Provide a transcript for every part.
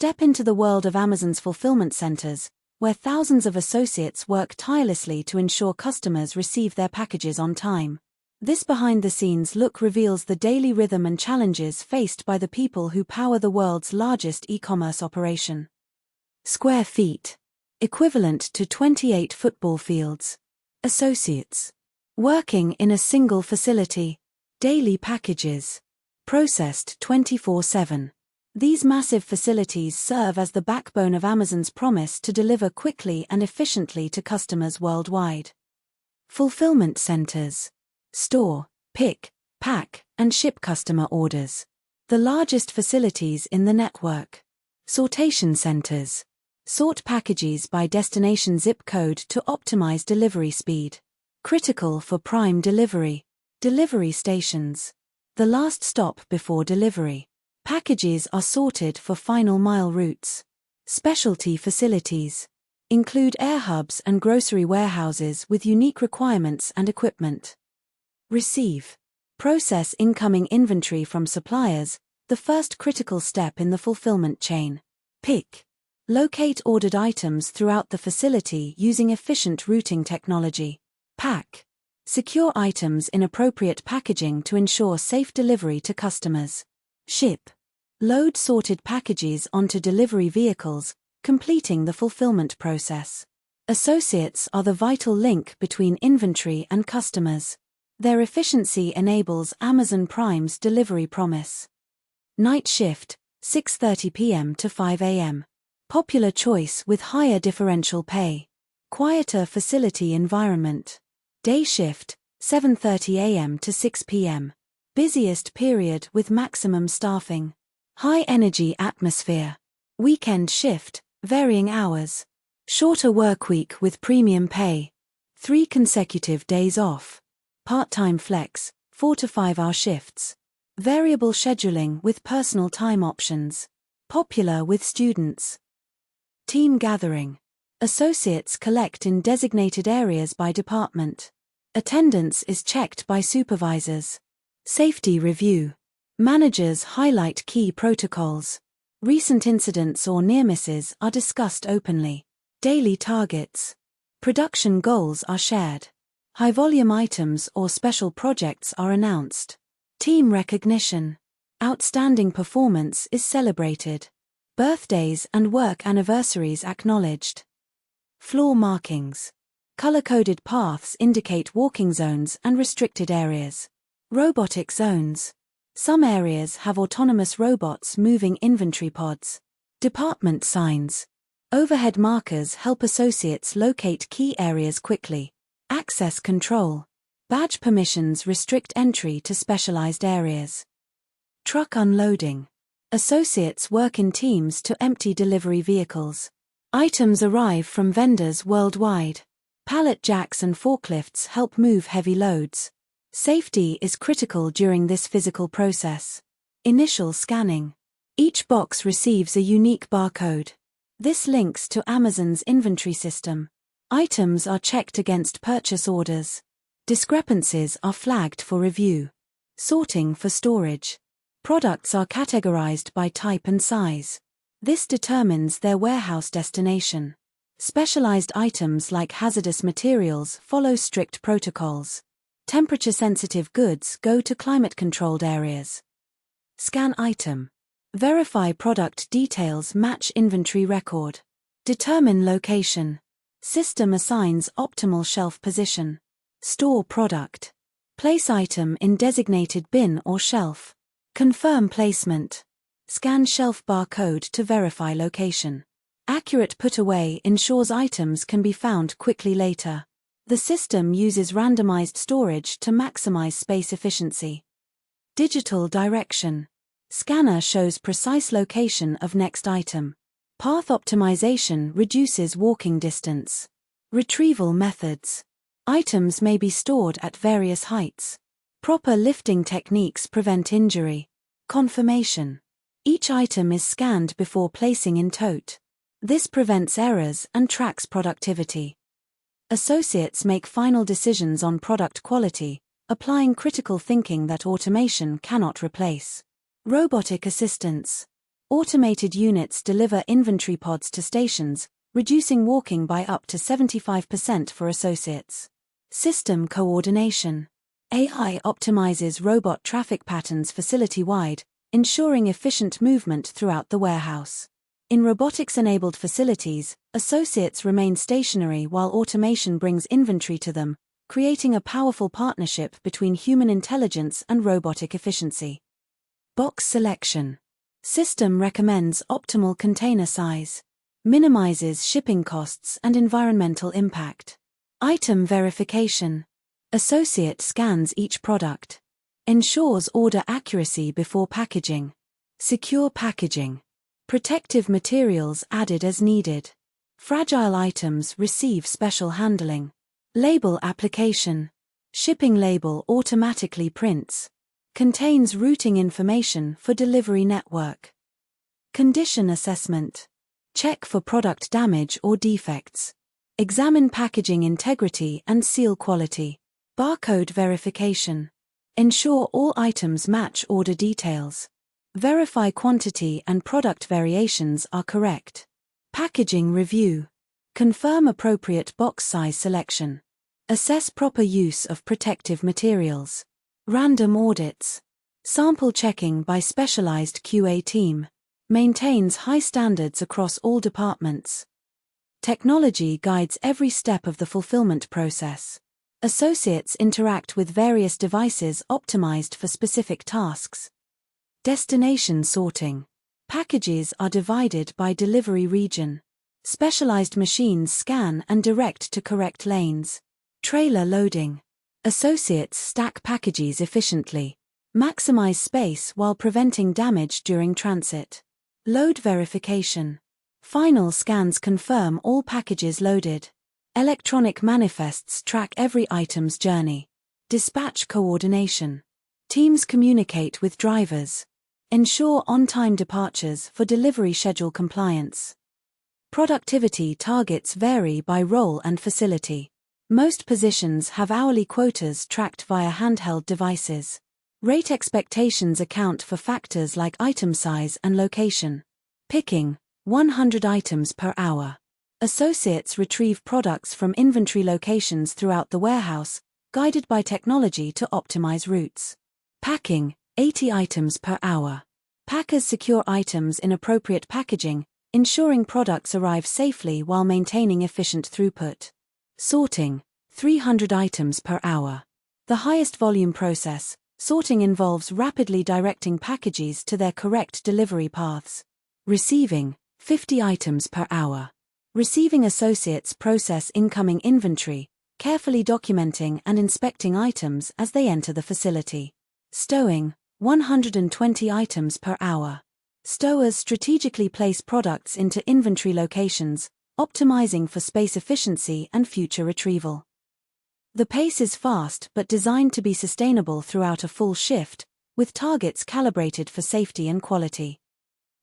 Step into the world of Amazon's fulfillment centers, where thousands of associates work tirelessly to ensure customers receive their packages on time. This behind-the-scenes look reveals the daily rhythm and challenges faced by the people who power the world's largest e-commerce operation. Square feet. Equivalent to 28 football fields. Associates. Working in a single facility. Daily packages. Processed 24/7. These massive facilities serve as the backbone of Amazon's promise to deliver quickly and efficiently to customers worldwide. Fulfillment centers. Store, pick, pack, and ship customer orders. The largest facilities in the network. Sortation centers. Sort packages by destination zip code to optimize delivery speed. Critical for prime delivery. Delivery stations. The last stop before delivery. Packages are sorted for final mile routes. Specialty facilities. Include air hubs and grocery warehouses with unique requirements and equipment. Receive. Process incoming inventory from suppliers, the first critical step in the fulfillment chain. Pick. Locate ordered items throughout the facility using efficient routing technology. Pack. Secure items in appropriate packaging to ensure safe delivery to customers. Ship. Load sorted packages onto delivery vehicles, completing the fulfillment process. Associates are the vital link between inventory and customers. Their efficiency enables Amazon Prime's delivery promise. Night shift, 6:30 p.m. to 5 a.m. Popular choice with higher differential pay. Quieter facility environment. Day shift, 7:30 a.m. to 6 p.m. Busiest period with maximum staffing. High energy atmosphere. Weekend shift, varying hours. Shorter workweek with premium pay. 3 consecutive days off. Part-time flex, 4 to 5 hour shifts. Variable scheduling with personal time options. Popular with students. Team gathering. Associates collect in designated areas by department. Attendance is checked by supervisors. Safety review. Managers highlight key protocols. Recent incidents or near misses are discussed openly. Daily targets. Production goals are shared. High-volume items or special projects are announced. Team recognition. Outstanding performance is celebrated. Birthdays and work anniversaries acknowledged. Floor markings. Color-coded paths indicate walking zones and restricted areas. Robotic zones. Some areas have autonomous robots moving inventory pods. Department signs. Overhead markers help associates locate key areas quickly. Access control. Badge permissions restrict entry to specialized areas. Truck unloading. Associates work in teams to empty delivery vehicles. Items arrive from vendors worldwide. Pallet jacks and forklifts help move heavy loads. Safety is critical during this physical process. Initial scanning. Each box receives a unique barcode. This links to Amazon's inventory system. Items are checked against purchase orders. Discrepancies are flagged for review. Sorting for storage. Products are categorized by type and size. This determines their warehouse destination. Specialized items like hazardous materials follow strict protocols. Temperature-sensitive goods go to climate-controlled areas. Scan item. Verify product details match inventory record. Determine location. System assigns optimal shelf position. Store product. Place item in designated bin or shelf. Confirm placement. Scan shelf barcode to verify location. Accurate put-away ensures items can be found quickly later. The system uses randomized storage to maximize space efficiency. Digital direction. Scanner shows precise location of next item. Path optimization reduces walking distance. Retrieval methods. Items may be stored at various heights. Proper lifting techniques prevent injury. Confirmation. Each item is scanned before placing in tote. This prevents errors and tracks productivity. Associates make final decisions on product quality, applying critical thinking that automation cannot replace. Robotic assistance. Automated units deliver inventory pods to stations, reducing walking by up to 75% for associates. System coordination. AI optimizes robot traffic patterns facility-wide, ensuring efficient movement throughout the warehouse. In robotics-enabled facilities, associates remain stationary while automation brings inventory to them, creating a powerful partnership between human intelligence and robotic efficiency. Box selection. System recommends optimal container size. Minimizes shipping costs and environmental impact. Item verification. Associate scans each product. Ensures order accuracy before packaging. Secure packaging. Protective materials added as needed. Fragile items receive special handling. Label application. Shipping label automatically prints. Contains routing information for delivery network. Condition assessment. Check for product damage or defects. Examine packaging integrity and seal quality. Barcode verification. Ensure all items match order details. Verify quantity and product variations are correct. Packaging review. Confirm appropriate box size selection. Assess proper use of protective materials. Random audits. Sample checking by specialized QA team. Maintains high standards across all departments. Technology guides every step of the fulfillment process. Associates interact with various devices optimized for specific tasks. Destination sorting. Packages are divided by delivery region. Specialized machines scan and direct to correct lanes. Trailer loading. Associates stack packages efficiently. Maximize space while preventing damage during transit. Load verification. Final scans confirm all packages loaded. Electronic manifests track every item's journey. Dispatch coordination. Teams communicate with drivers. Ensure on-time departures for delivery schedule compliance. Productivity targets vary by role and facility. Most positions have hourly quotas tracked via handheld devices. Rate expectations account for factors like item size and location. Picking, 100 items per hour. Associates retrieve products from inventory locations throughout the warehouse, guided by technology to optimize routes. Packing, 80 items per hour. Packers secure items in appropriate packaging, ensuring products arrive safely while maintaining efficient throughput. Sorting, 300 items per hour. The highest volume process, sorting involves rapidly directing packages to their correct delivery paths. Receiving, 50 items per hour. Receiving associates process incoming inventory, carefully documenting and inspecting items as they enter the facility. Stowing, 120 items per hour. Stowers strategically place products into inventory locations, optimizing for space efficiency and future retrieval. The pace is fast but designed to be sustainable throughout a full shift, with targets calibrated for safety and quality.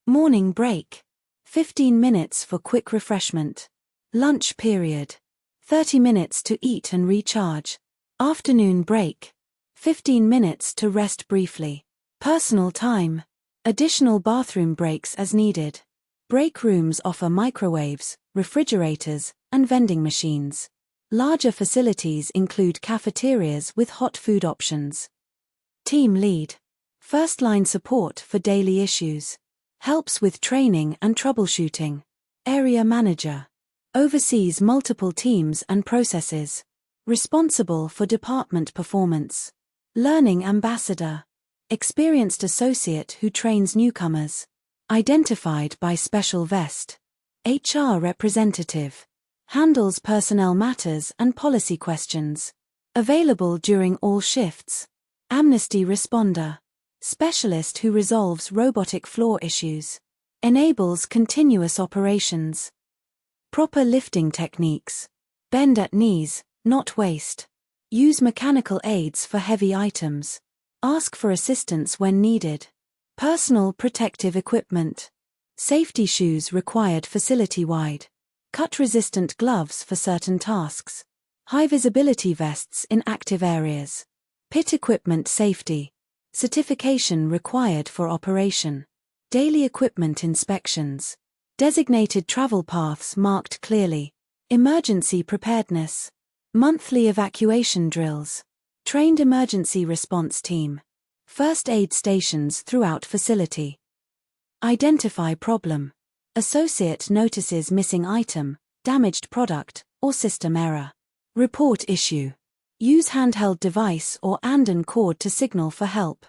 Morning break. 15 minutes for quick refreshment. Lunch period. 30 minutes to eat and recharge. Afternoon break. 15 minutes to rest briefly. Personal time. Additional bathroom breaks as needed. Break rooms offer microwaves, refrigerators, and vending machines. Larger facilities include cafeterias with hot food options. Team lead. First-line support for daily issues. Helps with training and troubleshooting. Area manager. Oversees multiple teams and processes. Responsible for department performance. Learning ambassador. Experienced associate who trains newcomers. Identified by special vest. HR representative. Handles personnel matters and policy questions. Available during all shifts. Amnesty responder. Specialist who resolves robotic floor issues. Enables continuous operations. Proper lifting techniques. Bend at knees, not waist. Use mechanical aids for heavy items. Ask for assistance when needed. Personal protective equipment. Safety shoes required facility-wide. Cut-resistant gloves for certain tasks. High-visibility vests in active areas. Pit equipment safety. Certification required for operation. Daily equipment inspections. Designated travel paths marked clearly. Emergency preparedness. Monthly evacuation drills. Trained emergency response team. First aid stations throughout facility. Identify problem. Associate notices missing item, damaged product, or system error. Report issue. Use handheld device or and cord to signal for help.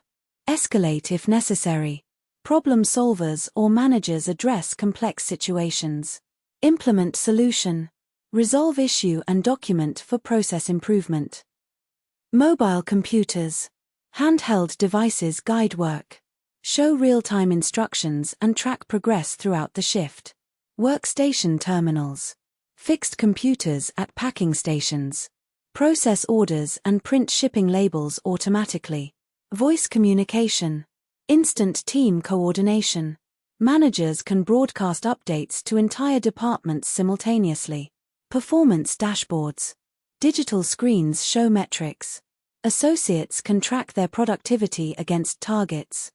Escalate if necessary. Problem solvers or managers address complex situations. Implement solution. Resolve issue and document for process improvement. Mobile computers. Handheld devices guide work. Show real-time instructions and track progress throughout the shift. Workstation terminals. Fixed computers at packing stations. Process orders and print shipping labels automatically. Voice communication. Instant team coordination. Managers can broadcast updates to entire departments simultaneously. Performance dashboards. Digital screens show metrics. Associates can track their productivity against targets.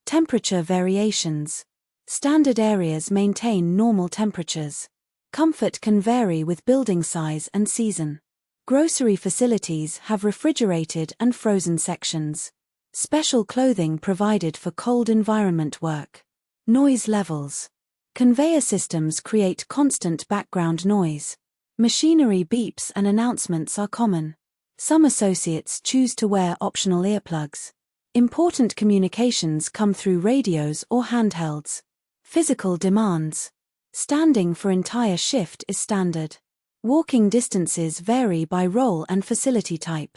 Temperature variations. Standard areas maintain normal temperatures. Comfort can vary with building size and season. Grocery facilities have refrigerated and frozen sections. Special clothing provided for cold environment work. Noise levels. Conveyor systems create constant background noise. Machinery beeps and announcements are common. Some associates choose to wear optional earplugs. Important communications come through radios or handhelds. Physical demands. Standing for entire shift is standard. Walking distances vary by role and facility type.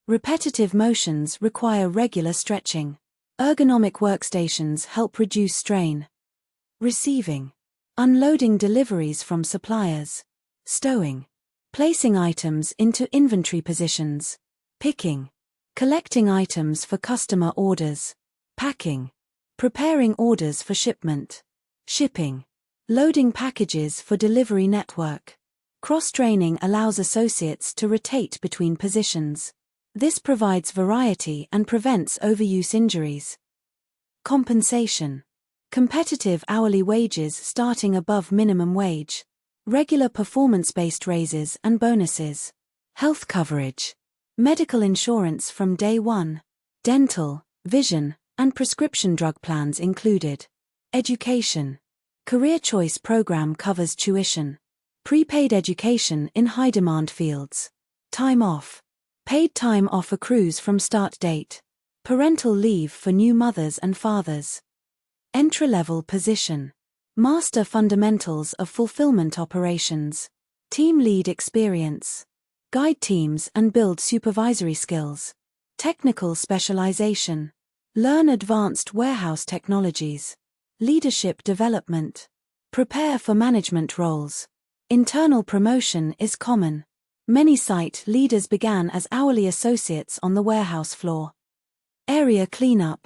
Repetitive motions require regular stretching. Ergonomic workstations help reduce strain. Receiving. Unloading deliveries from suppliers. Stowing. Placing items into inventory positions. Picking. Collecting items for customer orders. Packing. Preparing orders for shipment. Shipping. Loading packages for delivery network. Cross-training allows associates to rotate between positions. This provides variety and prevents overuse injuries. Compensation. Competitive hourly wages starting above minimum wage. Regular performance-based raises and bonuses. Health coverage. Medical insurance from day one. Dental, vision, and prescription drug plans included. Education. Career Choice program covers tuition. Prepaid education in high-demand fields. Time off. Paid time off accrues from start date. Parental leave for new mothers and fathers. Entry-level position. Master fundamentals of fulfillment operations. Team lead experience. Guide teams and build supervisory skills. Technical specialization. Learn advanced warehouse technologies. Leadership development. Prepare for management roles. Internal promotion is common. Many site leaders began as hourly associates on the warehouse floor. Area cleanup.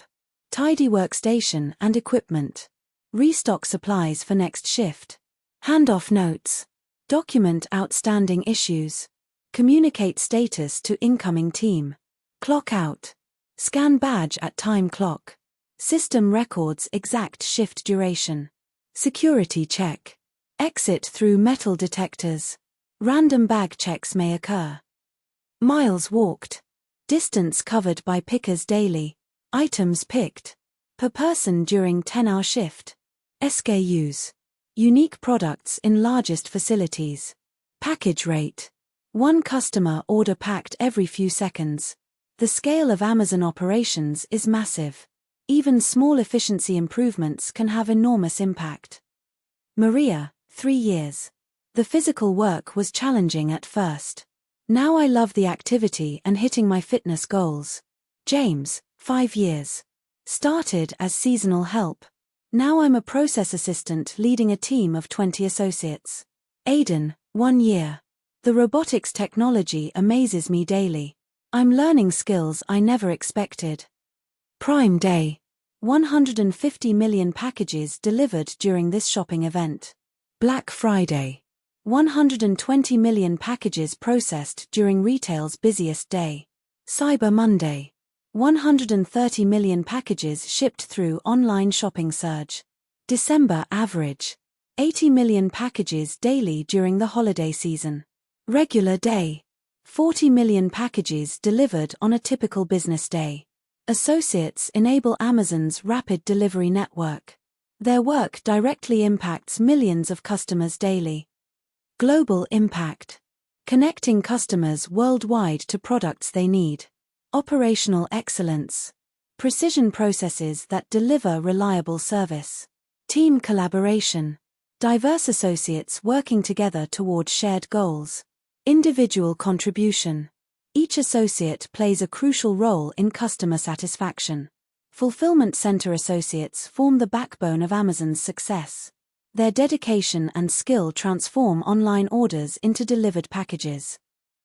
Tidy workstation and equipment. Restock supplies for next shift. Handoff notes. Document outstanding issues. Communicate status to incoming team. Clock out. Scan badge at time clock. System records exact shift duration. Security check. Exit through metal detectors. Random bag checks may occur. Miles walked. Distance covered by pickers daily. Items picked. Per person during 10-hour shift. SKUs. Unique products in largest facilities. Package rate. One customer order packed every few seconds. The scale of Amazon operations is massive. Even small efficiency improvements can have enormous impact. Maria, 3 years. The physical work was challenging at first. Now I love the activity and hitting my fitness goals. James, 5 years. Started as seasonal help. Now I'm a process assistant leading a team of 20 associates. Aidan, 1 year. The robotics technology amazes me daily. I'm learning skills I never expected. Prime Day. 150 million packages delivered during this shopping event. Black Friday. 120 million packages processed during retail's busiest day. Cyber Monday. 130 million packages shipped through online shopping surge. December average. 80 million packages daily during the holiday season. Regular day. 40 million packages delivered on a typical business day. Associates enable Amazon's rapid delivery network. Their work directly impacts millions of customers daily. Global impact. Connecting customers worldwide to products they need. Operational excellence. Precision processes that deliver reliable service. Team collaboration. Diverse associates working together toward shared goals. Individual contribution. Each associate plays a crucial role in customer satisfaction. Fulfillment center associates form the backbone of Amazon's success. Their dedication and skill transform online orders into delivered packages.